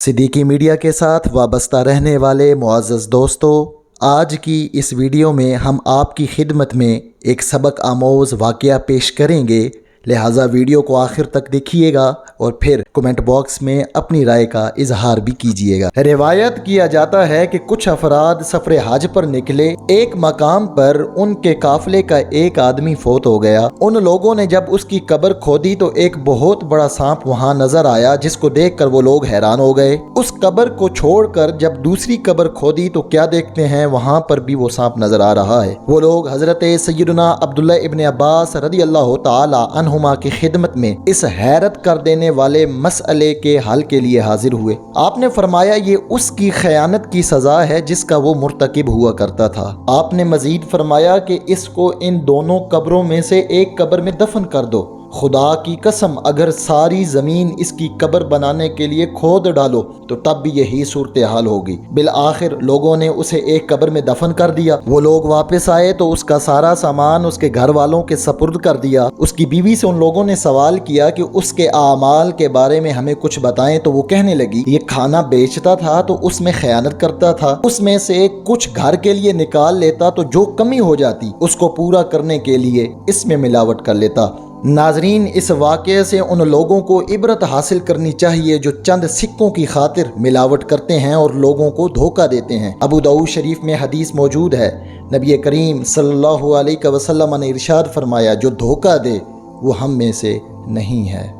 Siddiqui media के साथ वाबस्ता रहने वाले मुअज़्ज़ज़ दोस्तों, आज की इस वीडियो में हम आपकी खिदमत में एक सबक आमोज़ वाक़या पेश करेंगे, लिहाजा वीडियो को आखिर तक देखिएगा और फिर कमेंट बॉक्स में अपनी राय का इजहार भी कीजिएगा। रिवायत किया जाता है कि कुछ अफराद सफ़र हज पर निकले। एक मकाम पर उनके काफिले का एक आदमी फौत हो गया। उन लोगों ने जब उसकी कब्र खोदी तो एक बहुत बड़ा सांप वहां नजर आया, जिसको देखकर वो लोग हैरान हो गए। उस कब्र को छोड़कर जब दूसरी कब्र खोदी तो क्या देखते हैं, वहां पर भी वो सांप नजर आ रहा है। वो लोग हजरत सैयदना अब्दुल्लाह इब्न अब्बास रज़ी अल्लाह तआला अन्हुमा की खिदमत में इस हैरत कर देने वाले मसले के हल के लिए हाजिर हुए। आपने फरमाया ये उसकी खयानत की सजा है जिसका वो मुर्तकिब हुआ करता था। आपने मजीद फरमाया कि इसको इन दोनों कब्रों में से एक कब्र में दफन कर दो। खुदा की कसम अगर सारी ज़मीन इसकी कब्र बनाने के लिए खोद डालो तो तब भी यही सूरत हाल होगी। बिल आखिर लोगों ने उसे एक कब्र में दफन कर दिया। वो लोग वापस आए तो उसका सारा सामान उसके घर वालों के सपुर्द कर दिया। उसकी बीवी से उन लोगों ने सवाल किया कि उसके आमाल के बारे में हमें कुछ बताएं, तो वो कहने लगी ये खाना बेचता था तो उसमें खयानत करता था, उसमें से कुछ घर के लिए निकाल लेता तो जो कमी हो जाती उसको पूरा करने के लिए इसमें मिलावट कर लेता। नाजरीन, इस वाक़े से उन लोगों को इबरत हासिल करनी चाहिए जो चंद सिक्कों की खातिर मिलावट करते हैं और लोगों को धोखा देते हैं। अबू दाऊद शरीफ में हदीस मौजूद है, नबी करीम सल्लल्लाहु अलैहि वसल्लम ने इरशाद फरमाया, जो धोखा दे वो हम में से नहीं है।